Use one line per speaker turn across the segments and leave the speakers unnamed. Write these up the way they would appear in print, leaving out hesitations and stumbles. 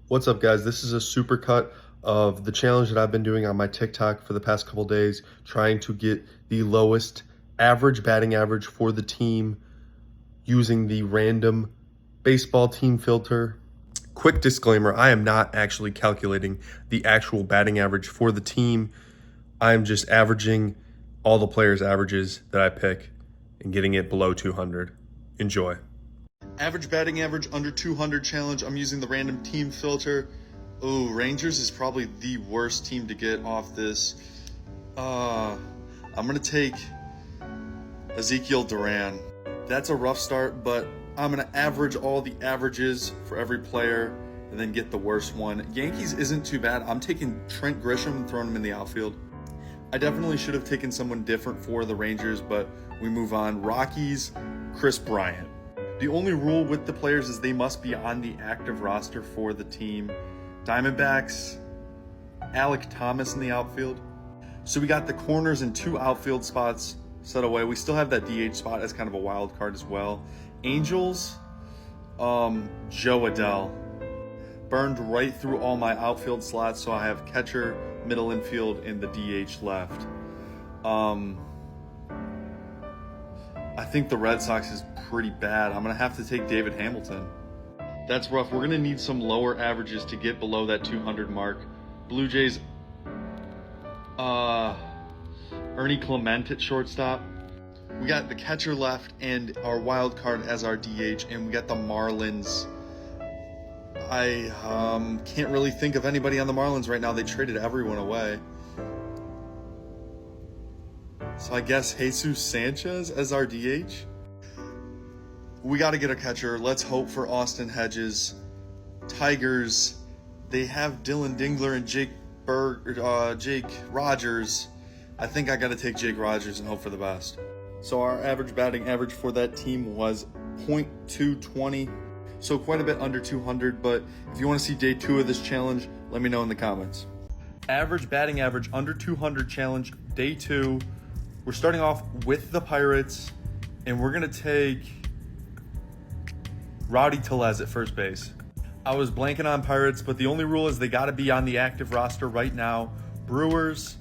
What's up, guys? This is a supercut of the challenge that I've been doing on my TikTok for the past couple days, trying to get the lowest average batting average for the team using the random baseball team filter. Quick disclaimer, I am not actually calculating the actual batting average for the team. I'm just averaging all the players' averages that I pick and getting it below 200. Enjoy. Average batting average under 200 challenge. I'm using the random team filter. Oh, Rangers is probably the worst team to get off this. I'm gonna take Ezekiel Duran. That's a rough start, but I'm gonna average all the averages for every player and then get the worst one. Yankees isn't too bad. I'm taking Trent Grisham and throwing him in the outfield. I definitely should have taken someone different for the Rangers, but we move on. Rockies, Chris Bryant. The only rule with the players is they must be on the active roster for the team. Diamondbacks, Alek Thomas in the outfield. So we got the corners and 2 outfield spots set away. We still have that DH spot as kind of a wild card as well. Angels, Joe Adell. Burned right through all my outfield slots, so I have catcher, middle infield, and the DH left. I think the Red Sox is pretty bad. I'm going to have to take David Hamilton. That's rough. We're going to need some lower averages to get below that 200 mark. Blue Jays, Ernie Clement at shortstop. We got the catcher left and our wild card as our DH, and we got the Marlins. I can't really think of anybody on the Marlins right now. They traded everyone away. So I guess Jesus Sanchez as our DH. We got to get a catcher. Let's hope for Austin Hedges. Tigers, they have Dylan Dingler and Jake Rogers. I think I got to take Jake Rogers and hope for the best. So our average batting average for that team was .220. So quite a bit under 200, but if you want to see day 2 of this challenge, let me know in the comments. Average batting average under 200 challenge, day 2. We're starting off with the Pirates, and we're going to take Rowdy Tellez at first base. I was blanking on Pirates, but the only rule is they got to be on the active roster right now. Brewers,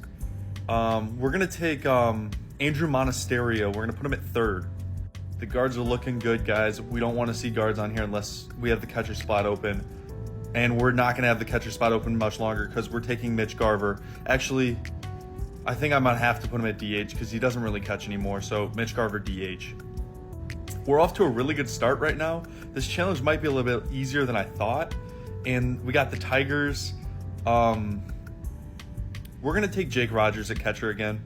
we're going to take Andrew Monasterio. We're going to put him at third. The guards are looking good, guys. We don't want to see guards on here unless we have the catcher spot open. And we're not going to have the catcher spot open much longer because we're taking Mitch Garver. Actually, I think I might have to put him at DH because he doesn't really catch anymore. So Mitch Garver, DH. We're off to a really good start right now. This challenge might be a little bit easier than I thought. And we got the Tigers. We're going to take Jake Rogers at catcher again.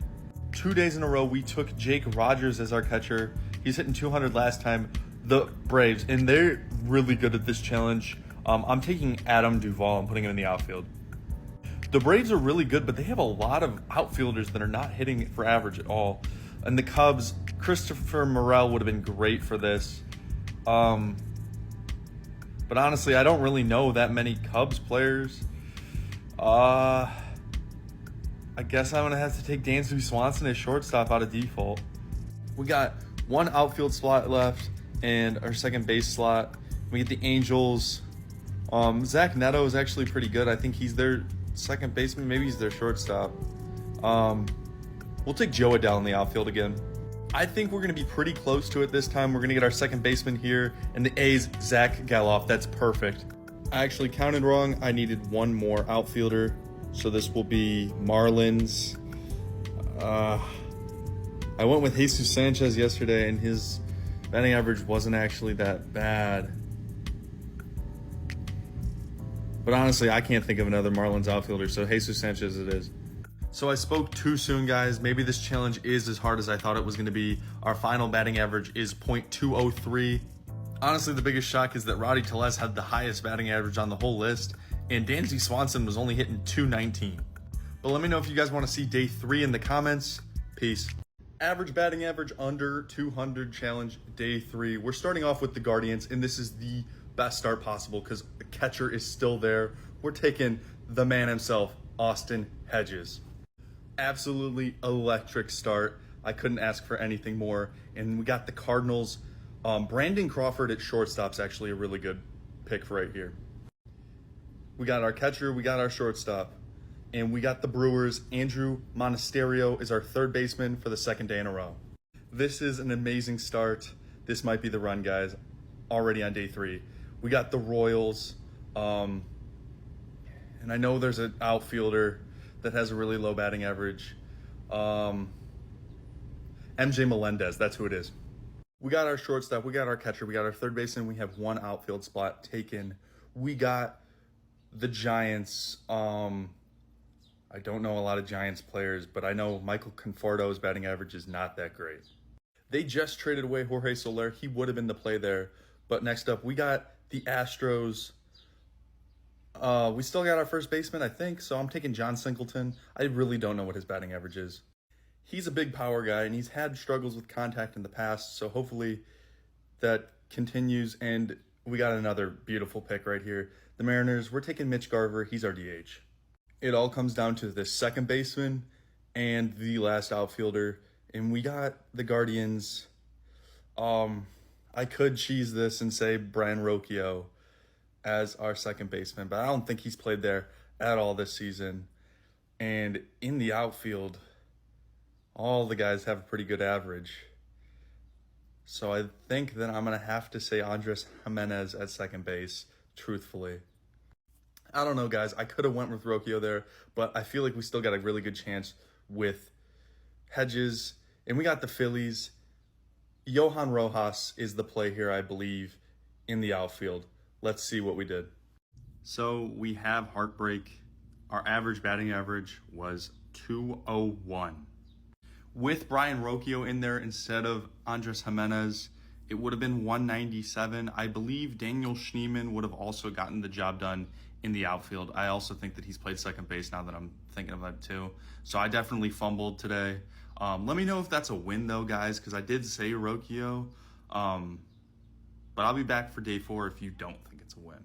2 days in a row, we took Jake Rogers as our catcher. He's hitting 200 last time. The Braves, and they're really good at this challenge. I'm taking Adam Duvall and putting him in the outfield. The Braves are really good, but they have a lot of outfielders that are not hitting for average at all. And the Cubs, Christopher Morel would have been great for this. But honestly, I don't really know that many Cubs players. I guess I'm going to have to take Dansby Swanson as shortstop out of default. We got 1 outfield slot left and our second base slot. We get the Angels. Zach Neto is actually pretty good. I think he's their second baseman. Maybe he's their shortstop. We'll take Joe Adell in the outfield again. I think we're going to be pretty close to it this time. We're going to get our second baseman here. And the A's, Zach Galoff. That's perfect. I actually counted wrong. I needed 1 more outfielder. So this will be Marlins. I went with Jesus Sanchez yesterday, and his batting average wasn't actually that bad. But honestly, I can't think of another Marlins outfielder, so Jesus Sanchez it is. So I spoke too soon, guys. Maybe this challenge is as hard as I thought it was going to be. Our final batting average is .203. Honestly, the biggest shock is that Rowdy Tellez had the highest batting average on the whole list, and Dansby Swanson was only hitting .219. But let me know if you guys want to see day 3 in the comments. Peace. Average batting average under 200 challenge, day 3. We're starting off with the Guardians, and this is the best start possible because the catcher is still there. We're taking the man himself, Austin Hedges. Absolutely electric start. I couldn't ask for anything more. And we got the Cardinals. Brandon Crawford at shortstop's actually a really good pick right here. We got our catcher, we got our shortstop, and we got the Brewers. Andrew Monasterio is our third baseman for the second day in a row. This is an amazing start. This might be the run, guys. Already on day 3. We got the Royals, and I know there's an outfielder that has a really low batting average. MJ Melendez, that's who it is. We got our shortstop, we got our catcher, we got our third baseman, we have one outfield spot taken. We got the Giants. I don't know a lot of Giants players, but I know Michael Conforto's batting average is not that great. They just traded away Jorge Soler. He would have been the play there. But next up, we got the Astros. We still got our first baseman, I think, so I'm taking John Singleton. I really don't know what his batting average is. He's a big power guy, and he's had struggles with contact in the past, so hopefully that continues. And we got another beautiful pick right here. The Mariners, we're taking Mitch Garver. He's our DH. It all comes down to the second baseman and the last outfielder, and we got the Guardians. I could cheese this and say Brian Rocchio as our second baseman, but I don't think he's played there at all this season. And in the outfield, all the guys have a pretty good average. So I think that I'm going to have to say Andres Jimenez at second base, truthfully. I don't know, guys. I could have went with Rocchio there, but I feel like we still got a really good chance with Hedges. And we got the Phillies. Johan Rojas is the play here, I believe, in the outfield. Let's see what we did. So we have heartbreak. Our average batting average was 201. With Brian Rocchio in there instead of Andres Jimenez, it would have been 197. I believe Daniel Schneemann would have also gotten the job done in the outfield. I also think that he's played second base now that I'm thinking of that too. So I definitely fumbled today. Let me know if that's a win though, guys, because I did say Rocchio. But I'll be back for day 4 if you don't think it's a win.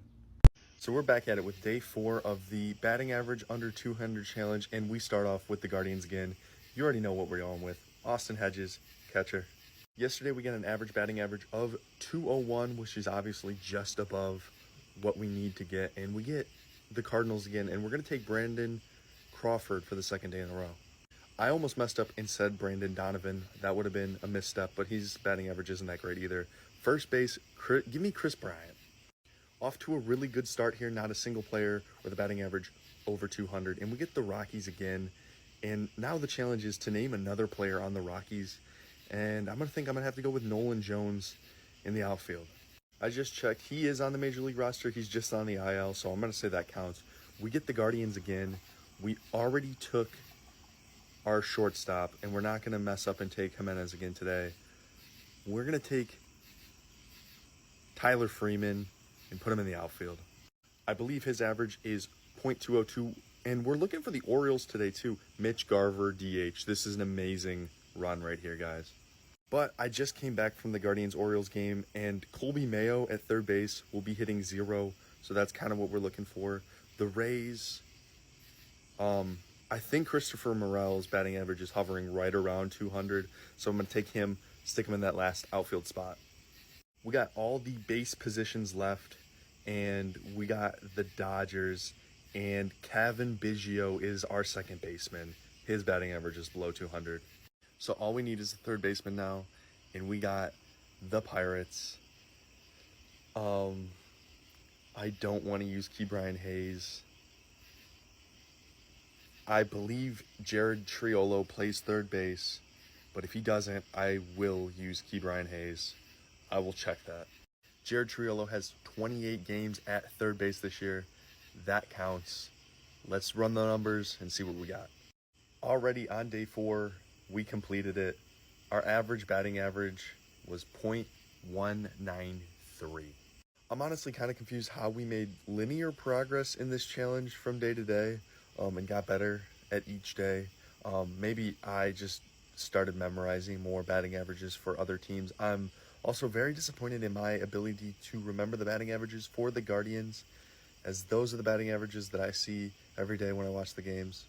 So we're back at it with day 4 of the batting average under 200 challenge, and we start off with the Guardians again. You already know what we're going with. Austin Hedges, catcher. Yesterday we got an average batting average of 201, which is obviously just above what we need to get. And we get the Cardinals again, and we're going to take Brandon Crawford for the second day in a row. I almost messed up and said Brandon Donovan. That would have been a misstep, but his batting average isn't that great either. First base, give me Chris Bryant. Off to a really good start here. Not a single player with a batting average over 200. And we get the Rockies again. And now the challenge is to name another player on the Rockies. And I'm going to have to go with Nolan Jones in the outfield. I just checked. He is on the Major League roster. He's just on the IL, so I'm going to say that counts. We get the Guardians again. We already took our shortstop, and we're not going to mess up and take Jimenez again today. We're going to take Tyler Freeman and put him in the outfield. I believe his average is .202. And we're looking for the Orioles today, too. Mitch Garver, DH. This is an amazing run right here, guys. But I just came back from the Guardians-Orioles game, and Colby Mayo at third base will be hitting 0. So that's kind of what we're looking for. The Rays, I think Christopher Morel's batting average is hovering right around 200. So I'm going to take him, stick him in that last outfield spot. We got all the base positions left, and we got the Dodgers. And Kevin Biggio is our second baseman. His batting average is below 200. So all we need is a third baseman now. And we got the Pirates. I don't want to use Ke'Bryan Hayes. I believe Jared Triolo plays third base. But if he doesn't, I will use Ke'Bryan Hayes. I will check that. Jared Triolo has 28 games at third base this year. That counts. Let's run the numbers and see what we got. Already on day 4, we completed it. Our average batting average was .193. I'm honestly kind of confused how we made linear progress in this challenge from day to day and got better at each day. Maybe I just started memorizing more batting averages for other teams. I'm also very disappointed in my ability to remember the batting averages for the Guardians, as those are the batting averages that I see every day when I watch the games.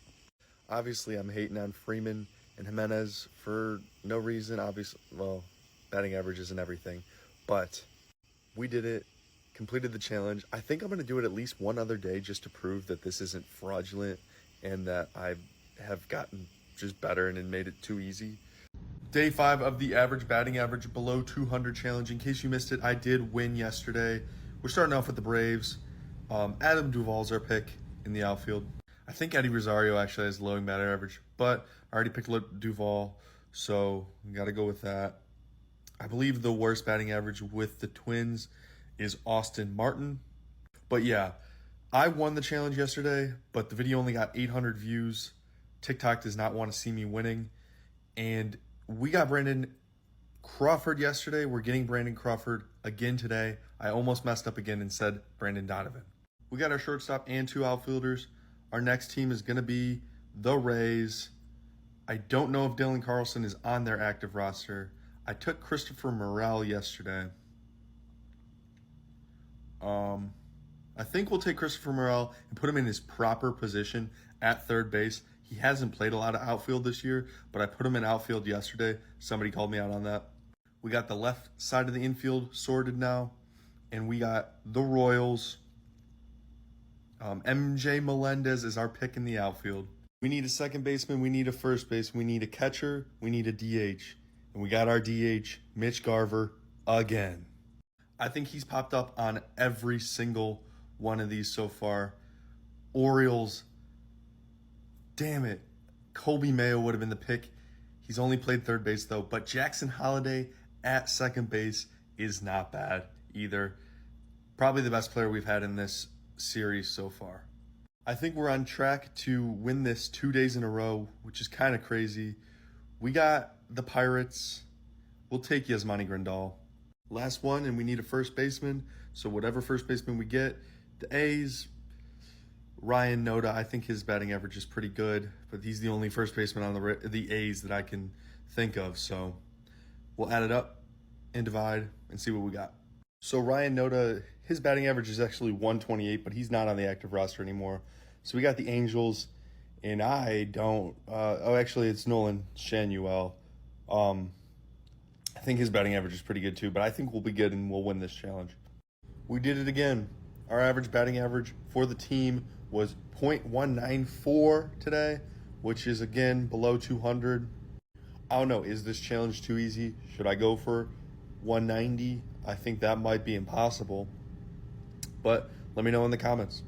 Obviously, I'm hating on Freeman and Jimenez for no reason. Obviously, well, batting averages and everything. But we did it.
completed the challenge. I think I'm going to do it at least one other day just to prove that this isn't fraudulent and that I have gotten just better and it made it too easy.
Day 5 of the average batting average below 200 challenge. In case you missed it, I did win yesterday. We're starting off with the Braves. Adam Duvall's our pick in the outfield. I think Eddie Rosario actually has low batting average, but I already picked Duvall, so we got to go with that. I believe the worst batting average with the Twins is Austin Martin. But yeah, I won the challenge yesterday, but the video only got 800 views. TikTok does not want to see me winning. And we got Brandon Crawford yesterday. We're getting Brandon Crawford again today. I almost messed up again and said Brandon Donovan. We got our shortstop and 2 outfielders. Our next team is going to be the Rays. I don't know if Dylan Carlson is on their active roster. I took Christopher Morel yesterday. I think we'll take Christopher Morel and put him in his proper position at third base. He hasn't played a lot of outfield this year, but I put him in outfield yesterday. Somebody called me out on that. We got the left side of the infield sorted now, and we got the Royals. MJ Melendez is our pick in the outfield. We need a second baseman. We need a first base. We need a catcher. We need a DH. And we got our DH, Mitch Garver, again. I think he's popped up on every single one of these so far. Orioles, damn it. Colby Mayo would have been the pick. He's only played third base though, but Jackson Holliday at second base is not bad either. Probably the best player we've had in this series so far. I think we're on track to win this 2 days in a row, which is kind of crazy. We got the Pirates. We'll take Yasmani Grandal. Last one, and we need a first baseman. So whatever first baseman we get, the A's, Ryan Noda, I think his batting average is pretty good, but he's the only first baseman on the A's that I can think of. So we'll add it up and divide and see what we got. So Ryan Noda, his batting average is actually 128, but he's not on the active roster anymore. So we got the Angels, and I don't. Actually, it's Nolan Shanuel. I think his batting average is pretty good too, but I think we'll be good and we'll win this challenge. We did it again. Our average batting average for the team was .194 today, which is again below 200. I don't know, is this challenge too easy? Should I go for 190? I think that might be impossible, but let me know in the comments.